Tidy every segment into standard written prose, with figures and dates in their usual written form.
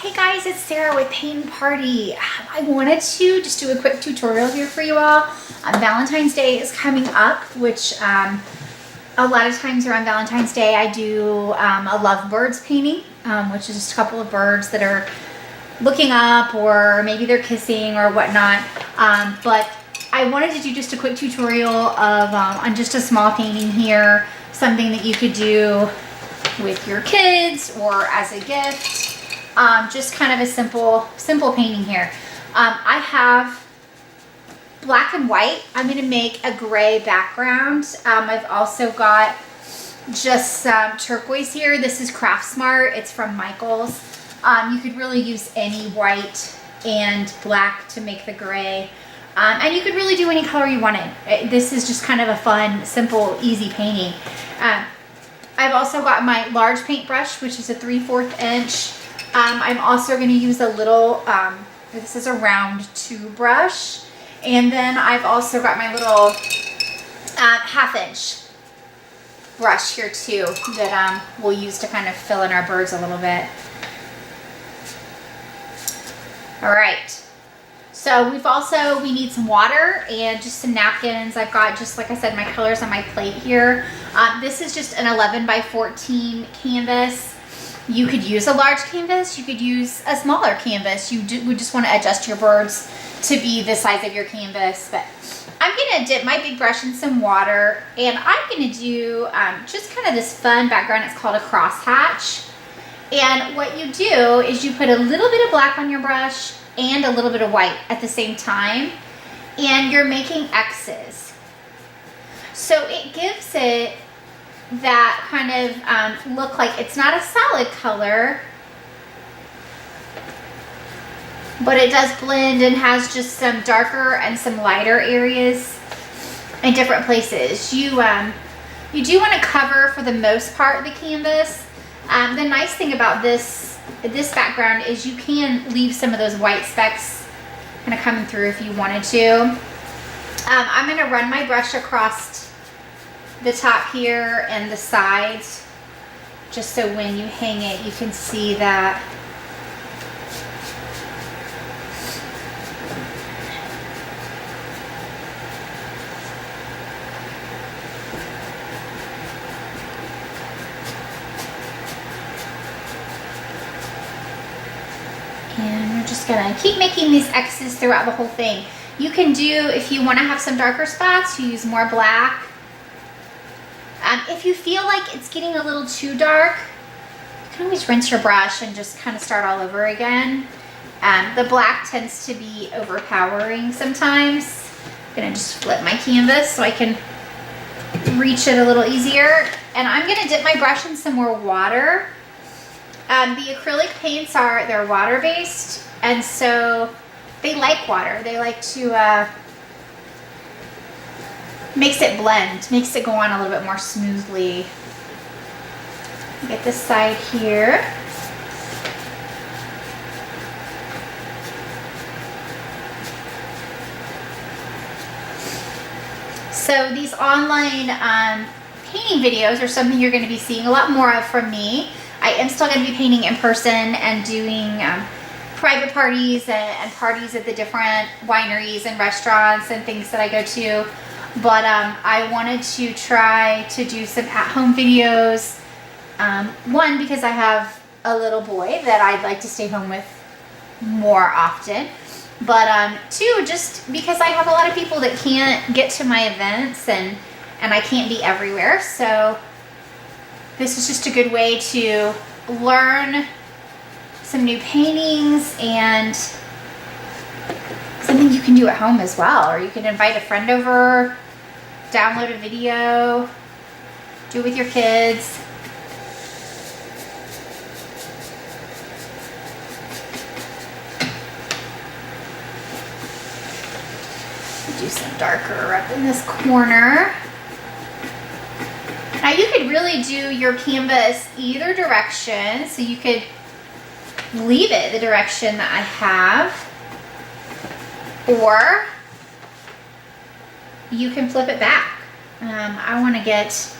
Hey guys, it's Sarah with Paint Party. I wanted to just do a quick tutorial here for you all. Valentine's Day is coming up, which a lot of times around Valentine's Day I do a lovebirds painting, which is just a couple of birds that are looking up or maybe they're kissing or whatnot. But I wanted to do just a quick tutorial of on just a small painting here, something that you could do with your kids or as a gift. Just kind of a simple painting here. I have black and white. I'm going to make a gray background. I've also got just some turquoise here. This is Craft Smart. It's from Michael's. You could really use any white and black to make the gray. And you could really do any color you wanted. This is just kind of a fun, simple, easy painting. I've also got my large paintbrush, which is a 3/4 inch. I'm also going to use a little, this is a round 2 brush. And then I've also got my little 1/2 inch brush here too that we'll use to kind of fill in our birds a little bit. All right. So we need some water and just some napkins. I've got, just like I said, my colors on my plate here. This is just an 11 by 14 canvas. You could use a large canvas, you could use a smaller canvas. You would just want to adjust your birds to be the size of your canvas. But I'm going to dip my big brush in some water, and I'm going to do just kind of this fun background. It's called a crosshatch. And what you do is you put a little bit of black on your brush and a little bit of white at the same time, and you're making X's. So it gives it that kind of look like it's not a solid color, but it does blend and has just some darker and some lighter areas in different places. You do want to cover, for the most part, the canvas. The nice thing about this background is you can leave some of those white specks kind of coming through if you wanted to. I'm going to run my brush across the top here and the sides, just so when you hang it you can see that. And we're just gonna keep making these X's throughout the whole thing. You can do, if you want to have some darker spots, you use more black. If you feel like it's getting a little too dark, you can always rinse your brush and just kind of start all over again. The black tends to be overpowering sometimes. I'm gonna just flip my canvas so I can reach it a little easier. And I'm gonna dip my brush in some more water. The acrylic paints they're water-based, and so they like water. They like to, makes it blend, makes it go on a little bit more smoothly. Get this side here. So these online painting videos are something you're going to be seeing a lot more of from me. I am still going to be painting in person and doing private parties and parties at the different wineries and restaurants and things that I go to. But I wanted to try to do some at-home videos. One, because I have a little boy that I'd like to stay home with more often. But two, just because I have a lot of people that can't get to my events and I can't be everywhere. So this is just a good way to learn some new paintings and something you can do at home as well. Or you can invite a friend over, download a video, do it with your kids. Do some darker up in this corner. Now you could really do your canvas either direction, so you could leave it the direction that I have, or you can flip it back. I want to get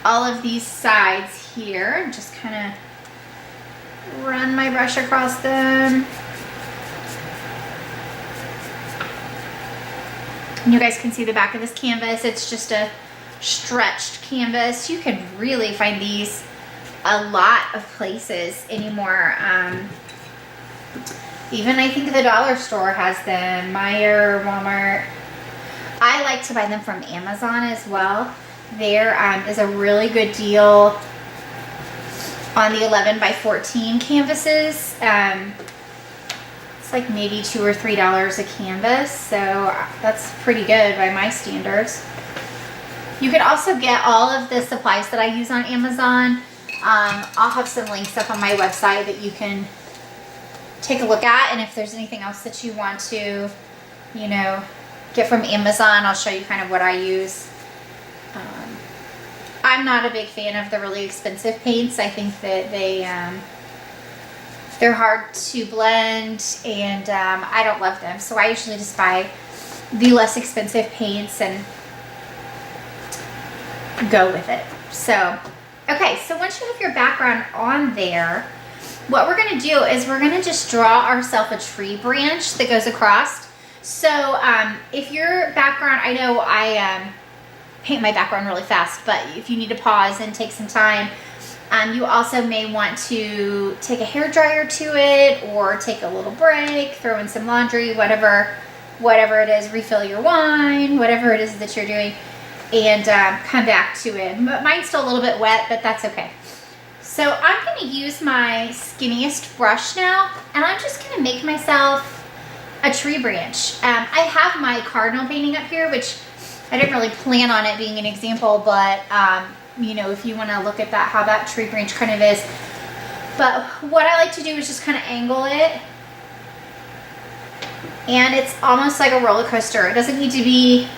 all of these sides here and just kind of run my brush across them. And you guys can see the back of this canvas. It's just a stretched canvas. You can really find these a lot of places anymore. Even I think the dollar store has them, Meijer, Walmart. I like to buy them from Amazon as well. There is a really good deal on the 11 by 14 canvases. It's like maybe $2 or $3 a canvas, so that's pretty good by my standards. You can also get all of the supplies that I use on Amazon. I'll have some links up on my website that you can take a look at, and if there's anything else that you want to, you know, get from Amazon, I'll show you kind of what I use. I'm not a big fan of the really expensive paints. I think that they're hard to blend, and I don't love them. So I usually just buy the less expensive paints and go with it. So, okay, so once you have your background on there, what we're gonna do is we're gonna just draw ourselves a tree branch that goes across. So if your background, I know I paint my background really fast, but if you need to pause and take some time, you also may want to take a hair dryer to it, or take a little break, throw in some laundry, whatever it is, refill your wine, whatever it is that you're doing, and come back to it. Mine's still a little bit wet, but that's okay. So I'm going to use my skinniest brush now, and I'm just going to make myself a tree branch. I have my cardinal painting up here, which I didn't really plan on it being an example, but you know, if you want to look at that, how that tree branch kind of is. But what I like to do is just kind of angle it, and it's almost like a roller coaster. It doesn't need to be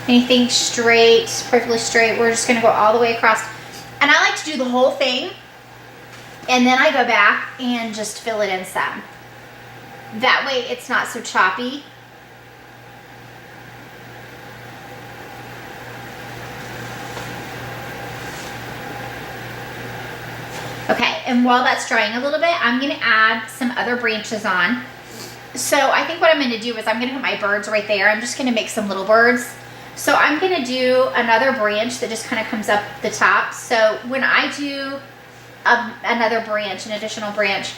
anything straight, perfectly straight. We're just going to go all the way across, and I like to do the whole thing, and then I go back and just fill it in some. That way it's not so choppy. Okay, and while that's drying a little bit, I'm going to add some other branches on. So I think what I'm going to do is I'm going to put my birds right there. I'm just going to make some little birds. So I'm going to do another branch that just kind of comes up the top. So when I do another branch, an additional branch,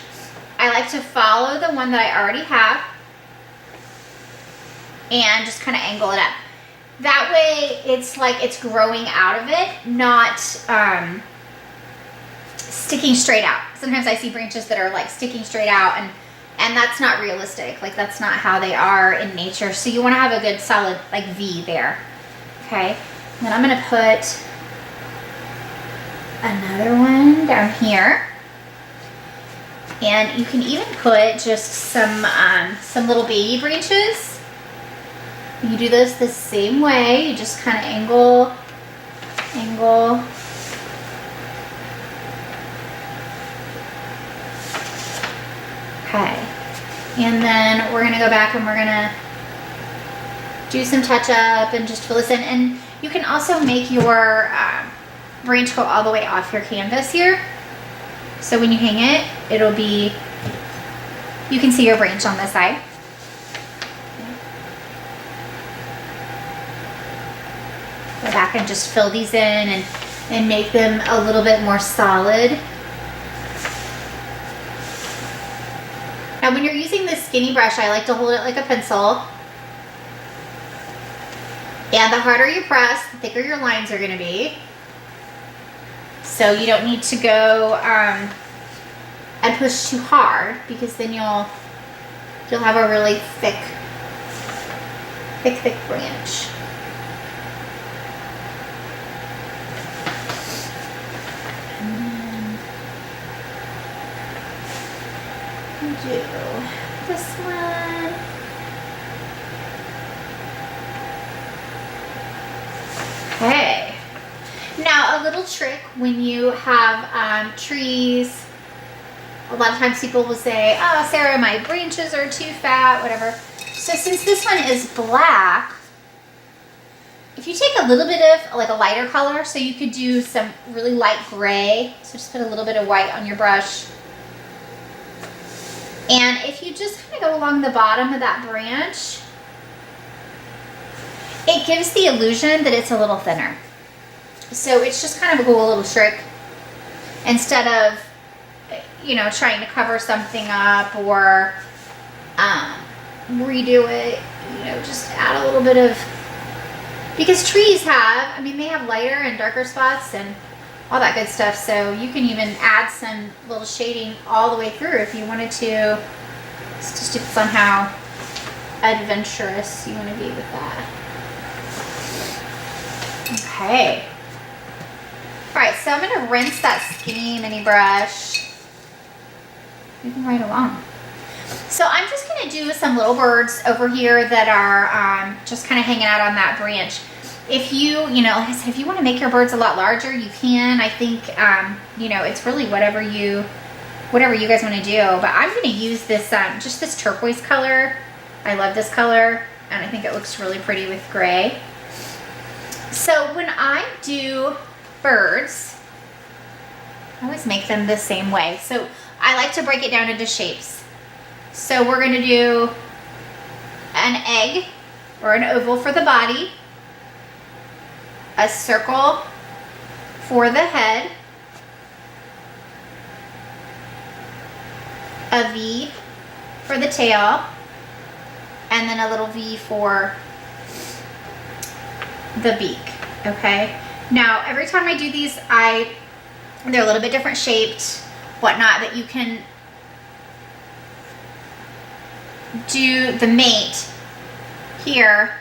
I like to follow the one that I already have and just kind of angle it up. That way it's like it's growing out of it, not sticking straight out. Sometimes I see branches that are like sticking straight out, and that's not realistic. Like, that's not how they are in nature. So you want to have a good solid like V there. Okay, and then I'm going to put another one down here. And you can even put just some little baby branches. You do this the same way. You just kind of angle. Okay. And then we're gonna go back and we're gonna do some touch up and just fill this in. And you can also make your branch go all the way off your canvas here. So when you hang it, it'll be, you can see your branch on this side. Go back and just fill these in and make them a little bit more solid. Now when you're using this skinny brush, I like to hold it like a pencil. And the harder you press, the thicker your lines are gonna be. So you don't need to go and push too hard, because then you'll have a really thick branch. And then do this one. Okay. Now, a little trick when you have trees, a lot of times people will say, oh, Sarah, my branches are too fat, whatever. So since this one is black, if you take a little bit of like a lighter color, so you could do some really light gray, so just put a little bit of white on your brush, And if you just kind of go along the bottom of that branch, it gives the illusion that it's a little thinner. So it's just kind of a cool little trick. Instead of, you know, trying to cover something up or redo it, you know, just add a little bit of, because trees have, I mean, they have lighter and darker spots and all that good stuff. So you can even add some little shading all the way through if you wanted to. It's just depends on how adventurous you want to be with that. Okay. All right, so I'm gonna rinse that skinny mini brush. Moving right along. So I'm just gonna do some little birds over here that are just kind of hanging out on that branch. If you know, like I said, if you want to make your birds a lot larger, you can. I think, you know, it's really whatever you guys want to do. But I'm going to use this, just this turquoise color. I love this color, and I think it looks really pretty with gray. So when I do birds, I always make them the same way. So I like to break it down into shapes. So we're going to do an egg or an oval for the body, a circle for the head, a V for the tail, and then a little V for the beak. Okay. Now every time I do these, they're a little bit different shaped, whatnot, but you can do the mate here,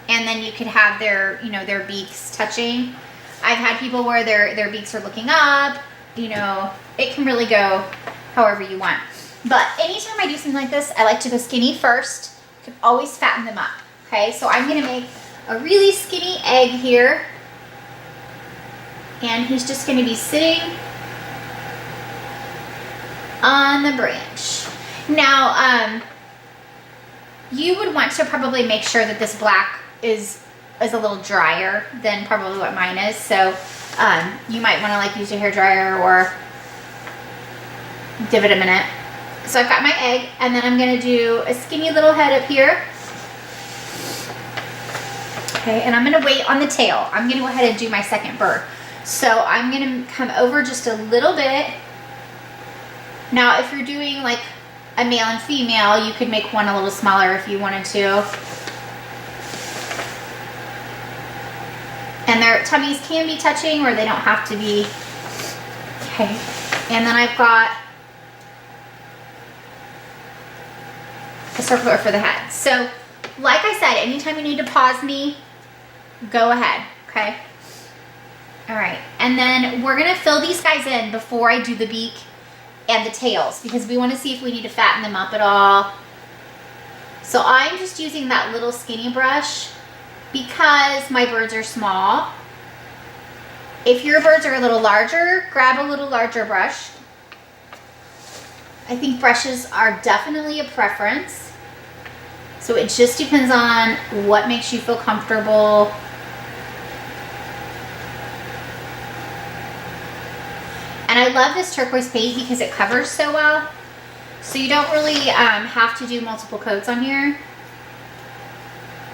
and then you could have their, you know, their beaks touching. I've had people where their beaks are looking up, you know, it can really go however you want. But anytime I do something like this, I like to go skinny first. You can always fatten them up. Okay, so I'm gonna make a really skinny egg here. And he's just gonna be sitting on the branch. Now, you would want to probably make sure that this black is a little drier than probably what mine is. So you might want to like use your hair dryer or give it a minute. So I've got my egg, and then I'm going to do a skinny little head up here. Okay, and I'm going to wait on the tail. I'm going to go ahead and do my second bird. So I'm going to come over just a little bit. Now if you're doing like a male and female, you could make one a little smaller if you wanted to. And their tummies can be touching, or they don't have to be. Okay, and then I've got a circular for the head. So like I said, anytime you need to pause me, go ahead, okay? All right, and then we're gonna fill these guys in before I do the beak and the tails, because we want to see if we need to fatten them up at all. So I'm just using that little skinny brush because my birds are small. If your birds are a little larger, grab a little larger brush. I think brushes are definitely a preference. So it just depends on what makes you feel comfortable. And I love this turquoise paint because it covers so well. So you don't really have to do multiple coats on here.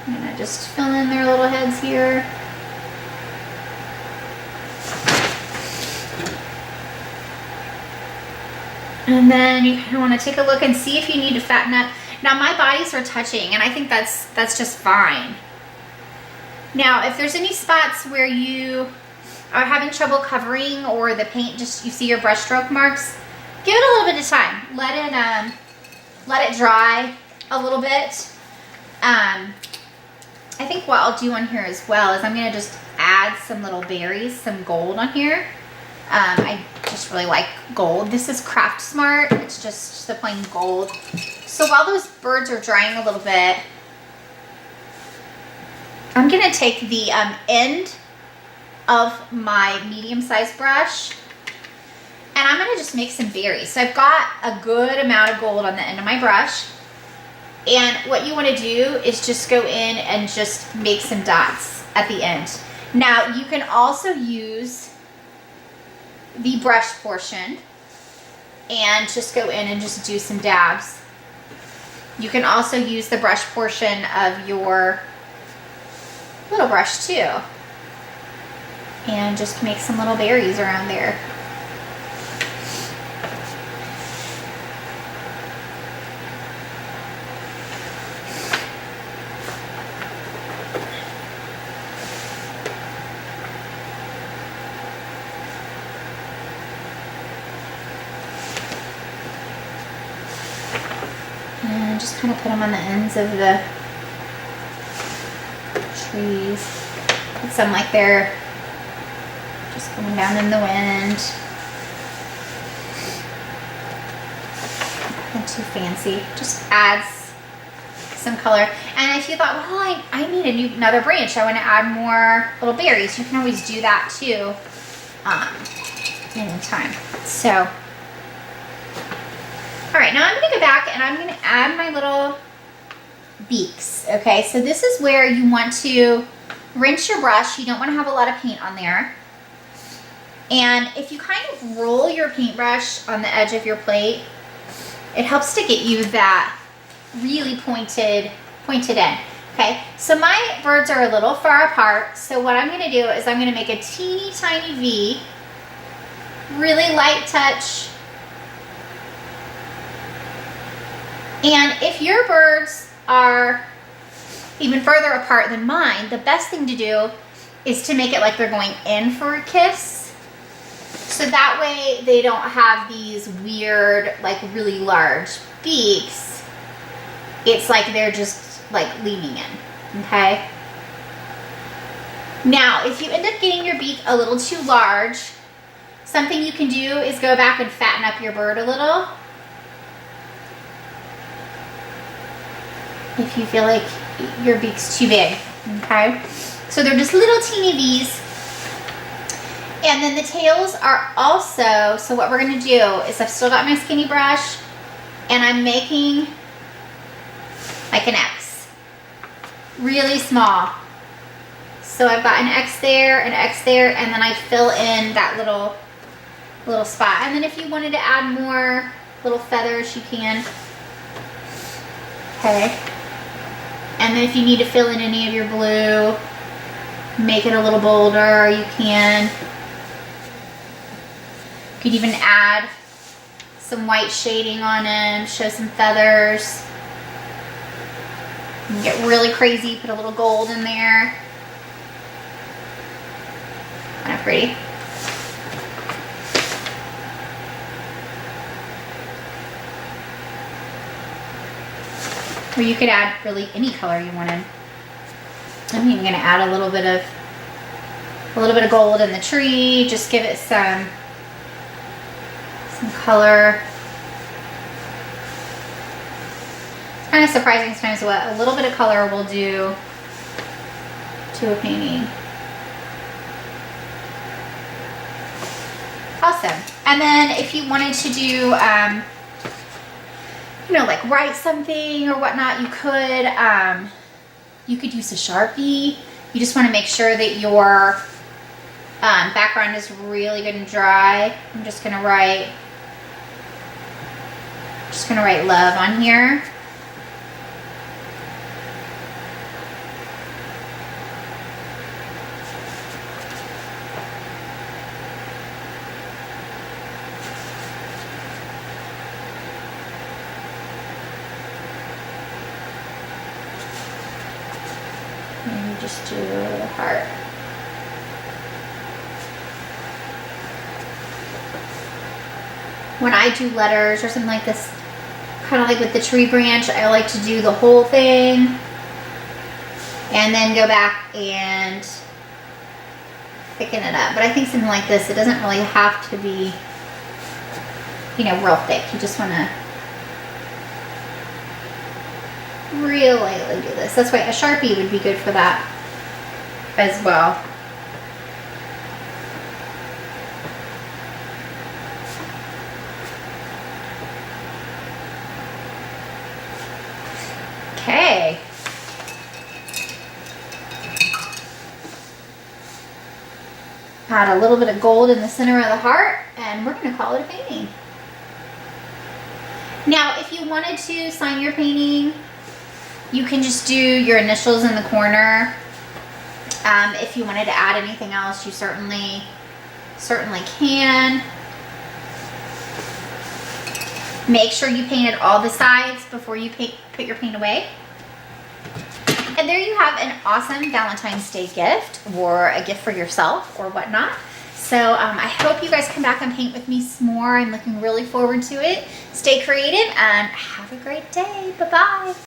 I'm gonna just fill in their little heads here. And then you kind of want to take a look and see if you need to fatten up. Now my bodies are touching, and I think that's just fine. Now if there's any spots where you are having trouble covering, or the paint just, you see your brush stroke marks, give it a little bit of time. Let it dry a little bit. I think what I'll do on here as well is I'm gonna just add some little berries, some gold on here. I just really like gold. This is Craft Smart. It's just the plain gold. So while those birds are drying a little bit, I'm gonna take the end of my medium-sized brush, and I'm gonna just make some berries. So I've got a good amount of gold on the end of my brush, and what you want to do is just go in and just make some dots at the end. Now you can also use the brush portion and just go in and just do some dabs. You can also use the brush portion of your little brush too, and just make some little berries around there. And just kind of put them on the ends of the trees. Put some like they're just going down in the wind. Nothing too fancy. Just adds some color. And if you thought, well, I need another branch, I want to add more little berries, you can always do that too anytime. So, all right, now I'm going to go back and I'm going to add my little beaks. Okay, so this is where you want to rinse your brush. You don't want to have a lot of paint on there. And if you kind of roll your paintbrush on the edge of your plate, it helps to get you that really pointed end. Okay, so my birds are a little far apart, so what I'm going to do is I'm going to make a teeny tiny V, really light touch. And if your birds are even further apart than mine, the best thing to do is to make it like they're going in for a kiss. So that way they don't have these weird, like really large beaks. It's like they're just like leaning in, okay? Now, if you end up getting your beak a little too large, something you can do is go back and fatten up your bird a little. If you feel like your beak's too big, okay? So they're just little teeny V's. And then the tails are also, so what we're gonna do is I've still got my skinny brush and I'm making like an X, really small. So I've got an X there, and then I fill in that little spot. And then if you wanted to add more little feathers, you can. Okay. And then if you need to fill in any of your blue, make it a little bolder, you can. You could even add some white shading on them, show some feathers. You can get really crazy, put a little gold in there. Kind of pretty. Or you could add really any color you wanted. I'm even gonna add a little bit of gold in the tree. Just give it some color. It's kind of surprising sometimes what a little bit of color will do to a painting. Awesome. And then if you wanted to do, you know, like write something or whatnot, you could use a Sharpie. You just want to make sure that your background is really good and dry. I'm just gonna write love on here. Maybe just do a little heart. When I do letters or something like this, kind of like with the tree branch, I like to do the whole thing and then go back and thicken it up. But I think something like this, it doesn't really have to be, you know, real thick. You just want to real lightly do this. That's why a Sharpie would be good for that as well. Okay. Add a little bit of gold in the center of the heart, and we're going to call it a painting. Now, if you wanted to sign your painting, you can just do your initials in the corner. If you wanted to add anything else, you certainly can. Make sure you painted all the sides before you put your paint away. And there you have an awesome Valentine's Day gift, or a gift for yourself or whatnot. So I hope you guys come back and paint with me some more. I'm looking really forward to it. Stay creative and have a great day. Bye-bye.